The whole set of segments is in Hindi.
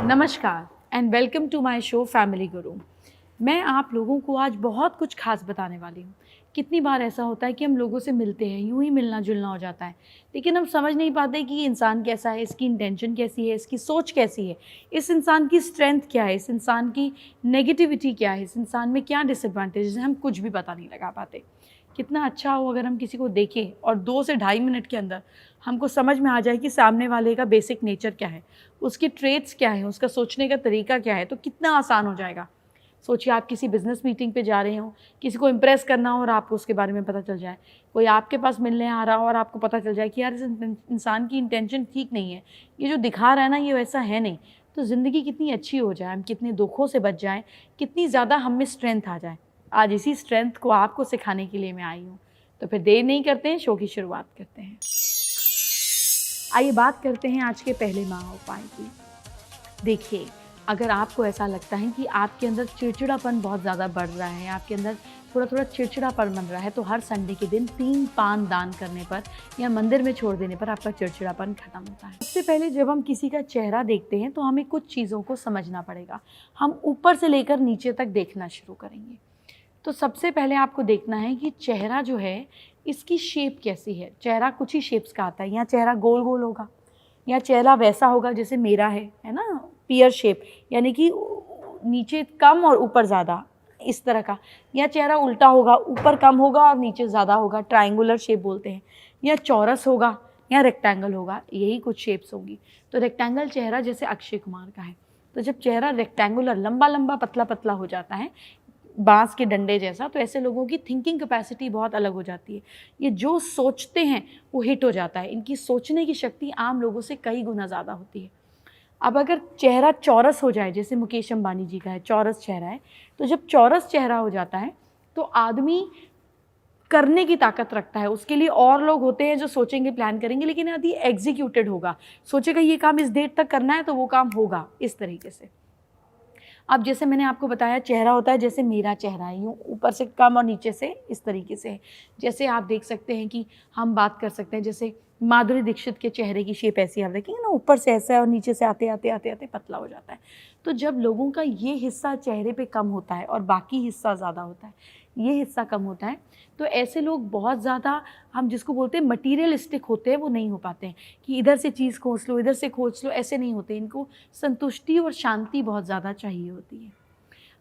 नमस्कार and welcome to my show family guru. मैं आप लोगों को आज बहुत कुछ खास बताने वाली हूँ। कितनी बार ऐसा होता है कि हम लोगों से मिलते हैं, यूं ही मिलना जुलना हो जाता है, लेकिन हम समझ नहीं पाते कि ये इंसान कैसा है, इसकी इंटेंशन कैसी है, इसकी सोच कैसी है, इस इंसान की स्ट्रेंथ क्या है, इस इंसान की नेगेटिविटी क्या है, इस इंसान में क्या डिसएडवांटेज है, हम कुछ भी पता नहीं लगा पाते। कितना अच्छा हो अगर हम किसी को देखें और 2 से ढाई मिनट के अंदर हमको समझ में आ जाए कि सामने वाले का बेसिक नेचर क्या है, उसकी ट्रेट्स क्या है, उसका सोचने का तरीका क्या है, तो कितना आसान हो जाएगा। सोचिए आप किसी बिजनेस मीटिंग पे जा रहे हो, किसी को इम्प्रेस करना हो और आपको उसके बारे में पता चल जाए, कोई आपके पास मिलने आ रहा हो और आपको पता चल जाए कि यार इस इंसान की इंटेंशन ठीक नहीं है, ये जो दिखा रहा है ना ये वैसा है नहीं, तो ज़िंदगी कितनी अच्छी हो जाए, हम कितने दुखों से बच जाएँ, कितनी ज़्यादा हम में स्ट्रेंथ आ जाए। आज इसी स्ट्रेंथ को आपको सिखाने के लिए मैं आई हूँ। तो फिर देर नहीं करते हैं, शो की शुरुआत करते हैं। आइए बात करते हैं आज के पहले उपाय की। देखिए, अगर आपको ऐसा लगता है कि आपके अंदर चिड़चिड़ापन बहुत ज़्यादा बढ़ रहा है, आपके अंदर थोड़ा-थोड़ा चिड़चिड़ापन बन रहा है, तो हर संडे के दिन 3 पान दान करने पर या मंदिर में छोड़ देने पर आपका चिड़चिड़ापन खत्म होता है। सबसे पहले जब हम किसी का चेहरा देखते हैं, तो हमें कुछ चीज़ों को समझना पड़ेगा। हम ऊपर से लेकर नीचे तक देखना शुरू करेंगे। तो सबसे पहले आपको देखना है कि चेहरा जो है, इसकी शेप कैसी है। चेहरा कुछ ही शेप्स का आता है, या चेहरा गोल-गोल होगा, या चेहरा वैसा होगा जैसे मेरा है ना, पीयर शेप, यानी कि नीचे कम और ऊपर ज़्यादा, इस तरह का। या चेहरा उल्टा होगा, ऊपर कम होगा और नीचे ज़्यादा होगा, ट्रायंगुलर शेप बोलते हैं। या चौरस होगा या रेक्टेंगल होगा, यही कुछ शेप्स होंगी। तो रेक्टेंगल चेहरा जैसे अक्षय कुमार का है। तो जब चेहरा रेक्टेंगुलर, लंबा लंबा पतला पतला हो जाता है, बांस के डंडे जैसा, तो ऐसे लोगों की थिंकिंग कैपेसिटी बहुत अलग हो जाती है। ये जो सोचते हैं वो हिट हो जाता है, इनकी सोचने की शक्ति आम लोगों से कई गुना ज़्यादा होती है। अब अगर चेहरा चौरस हो जाए, जैसे मुकेश अंबानी जी का है, चौरस चेहरा है, तो जब चौरस चेहरा हो जाता है तो आदमी करने की ताकत रखता है। उसके लिए और लोग होते हैं जो सोचेंगे, प्लान करेंगे, लेकिन यदि एग्जीक्यूटेड होगा, सोचेगा ये काम इस डेट तक करना है तो वो काम होगा, इस तरीके से। अब जैसे मैंने आपको बताया, चेहरा होता है जैसे मेरा चेहरा है, यूँ ऊपर से कम और नीचे से इस तरीके से है। जैसे आप देख सकते हैं कि हम बात कर सकते हैं, जैसे माधुरी दीक्षित के चेहरे की शेप ऐसी आप देखेंगे ना, ऊपर से ऐसा है और नीचे से आते आते आते आते पतला हो जाता है। तो जब लोगों का ये हिस्सा चेहरे पे कम होता है और बाकी हिस्सा ज़्यादा होता है, ये हिस्सा कम होता है, तो ऐसे लोग बहुत ज़्यादा, हम जिसको बोलते हैं मटीरियलिस्टिक होते हैं, वो नहीं हो पाते हैं कि इधर से चीज़ खोज लो, इधर से खोज लो, ऐसे नहीं होते। इनको संतुष्टि और शांति बहुत ज़्यादा चाहिए होती है।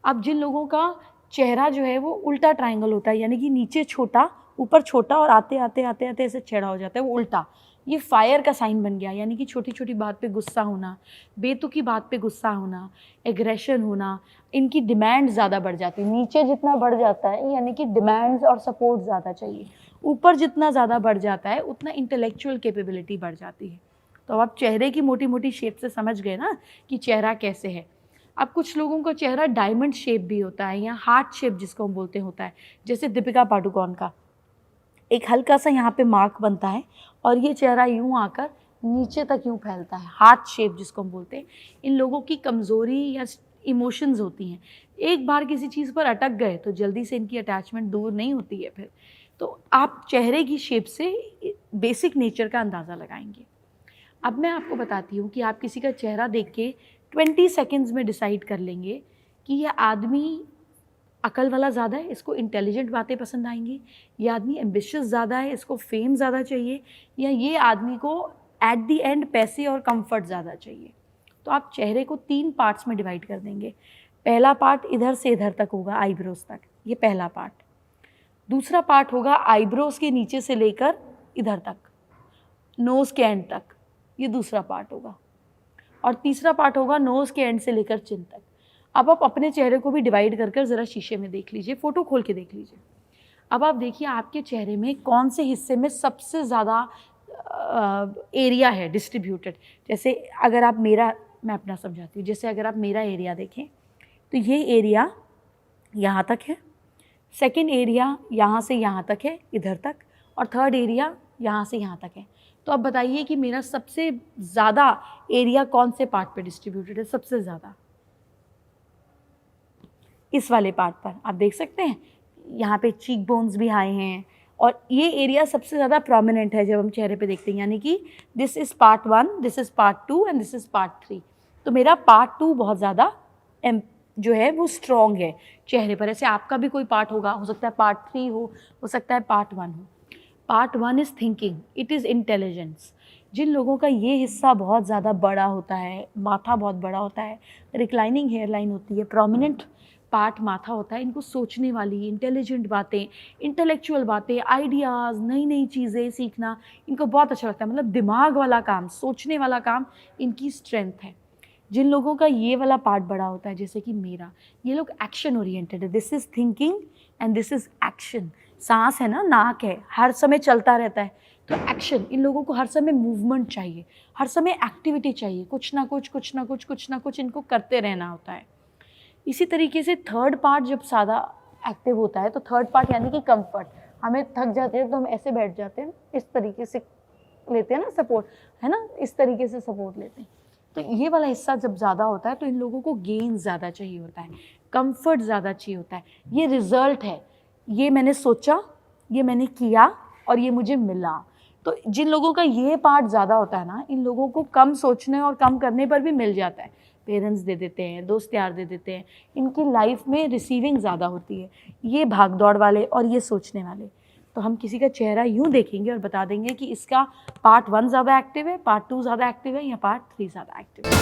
अब जिन लोगों का चेहरा जो है वो उल्टा ट्रायंगल होता है, यानी कि नीचे छोटा, ऊपर छोटा और आते आते आते आते ऐसे चढ़ा हो जाता है, वो उल्टा, ये फायर का साइन बन गया। यानी कि छोटी छोटी बात पे गुस्सा होना, बेतुकी बात पे गुस्सा होना, एग्रेशन होना, इनकी डिमांड ज़्यादा बढ़ जाती है। नीचे जितना बढ़ जाता है यानी कि डिमांड्स और सपोर्ट ज़्यादा चाहिए, ऊपर जितना ज़्यादा बढ़ जाता है उतना इंटेलेक्चुअल कैपेबिलिटी बढ़ जाती है। तो आप चेहरे की मोटी मोटी शेप से समझ गए ना कि चेहरा कैसे है। अब कुछ लोगों का चेहरा डायमंड शेप भी होता है, या हार्ट शेप जिसको हम बोलते होता है, जैसे दीपिका पादुकोण का एक हल्का सा यहाँ पे मार्क बनता है और ये चेहरा यूँ आकर नीचे तक यूँ फैलता है, हार्ट शेप जिसको हम बोलते हैं। इन लोगों की कमज़ोरी या इमोशंस होती हैं, एक बार किसी चीज़ पर अटक गए तो जल्दी से इनकी अटैचमेंट दूर नहीं होती है फिर। तो आप चेहरे की शेप से बेसिक नेचर का अंदाज़ा लगाएंगे। अब मैं आपको बताती हूँ कि आप किसी का चेहरा देख के 20 सेकेंड्स में डिसाइड कर लेंगे कि यह आदमी अकल वाला ज़्यादा है, इसको इंटेलिजेंट बातें पसंद आएंगी, ये आदमी एम्बिशियस ज़्यादा है, इसको फेम ज़्यादा चाहिए, या ये आदमी को एट दी एंड पैसे और कंफर्ट ज़्यादा चाहिए। तो आप चेहरे को 3 पार्ट्स में डिवाइड कर देंगे। पहला पार्ट इधर से इधर तक होगा, आईब्रोज तक, ये पहला पार्ट। दूसरा पार्ट होगा आईब्रोज के नीचे से लेकर इधर तक, नोज़ के एंड तक, ये दूसरा पार्ट होगा। और तीसरा पार्ट होगा नोज़ के एंड से लेकर चिन तक। अब आप अपने चेहरे को भी डिवाइड कर कर ज़रा शीशे में देख लीजिए, फ़ोटो खोल के देख लीजिए। अब आप देखिए आपके चेहरे में कौन से हिस्से में सबसे ज़्यादा एरिया है डिस्ट्रीब्यूटेड। जैसे अगर आप मैं अपना समझाती हूँ, जैसे अगर आप मेरा एरिया देखें तो ये एरिया यहाँ तक है, सेकेंड एरिया यहाँ से यहाँ तक है, इधर तक, और थर्ड एरिया यहाँ से यहाँ तक है। तो अब बताइए कि मेरा सबसे ज़्यादा एरिया कौन से पार्ट पे डिस्ट्रीब्यूटेड है? सबसे ज़्यादा इस वाले पार्ट पर। आप देख सकते हैं यहाँ पे चीक बोन्स भी हाई हैं, और ये एरिया सबसे ज़्यादा प्रोमिनेंट है जब हम चेहरे पे देखते हैं। यानी कि this is part 1, this is part 2 and this is part 3। तो मेरा पार्ट 2 बहुत ज़्यादा जो है वो स्ट्रॉन्ग है चेहरे पर। ऐसे आपका भी कोई पार्ट होगा, हो सकता है पार्ट 3 हो सकता है पार्ट 1 हो। Part 1 is thinking, it is intelligence. जिन लोगों का ये हिस्सा बहुत ज़्यादा बड़ा होता है, माथा बहुत बड़ा होता है, रिक्लाइनिंग हेयर लाइन होती है, प्रोमिनेंट पार्ट माथा होता है, इनको सोचने वाली इंटेलिजेंट बातें, इंटेलेक्चुअल बातें, आइडियाज़, नई नई चीज़ें सीखना इनको बहुत अच्छा लगता है। मतलब दिमाग वाला काम, सोचने वाला काम इनकी स्ट्रेंथ है। जिन लोगों का ये वाला पार्ट बड़ा होता है, जैसे कि मेरा, ये लोग एक्शन ओरिएंटेड है। This is thinking and this is action. सांस है ना, नाक है, हर समय चलता रहता है, तो एक्शन। इन लोगों को हर समय मूवमेंट चाहिए, हर समय एक्टिविटी चाहिए, कुछ ना कुछ इनको करते रहना होता है। इसी तरीके से थर्ड पार्ट जब ज़्यादा एक्टिव होता है, तो थर्ड पार्ट यानी कि कंफर्ट। हमें थक जाते हैं तो हम ऐसे बैठ जाते हैं, इस तरीके से लेते हैं ना सपोर्ट, है ना, इस तरीके से सपोर्ट लेते हैं। तो ये वाला हिस्सा जब ज़्यादा होता है तो इन लोगों को गेन ज़्यादा चाहिए होता है, कंफर्ट ज़्यादा चाहिए होता है। ये रिजल्ट है, ये मैंने सोचा, ये मैंने किया और ये मुझे मिला। तो जिन लोगों का ये पार्ट ज़्यादा होता है ना, इन लोगों को कम सोचने और कम करने पर भी मिल जाता है। पेरेंट्स दे देते हैं, दोस्त यार दे देते हैं, इनकी लाइफ में रिसीविंग ज़्यादा होती है। ये भाग दौड़ वाले और ये सोचने वाले। तो हम किसी का चेहरा यूँ देखेंगे और बता देंगे कि इसका पार्ट 1 ज़्यादा एक्टिव है, पार्ट 2 ज़्यादा एक्टिव है या पार्ट 3 ज़्यादा एक्टिव है।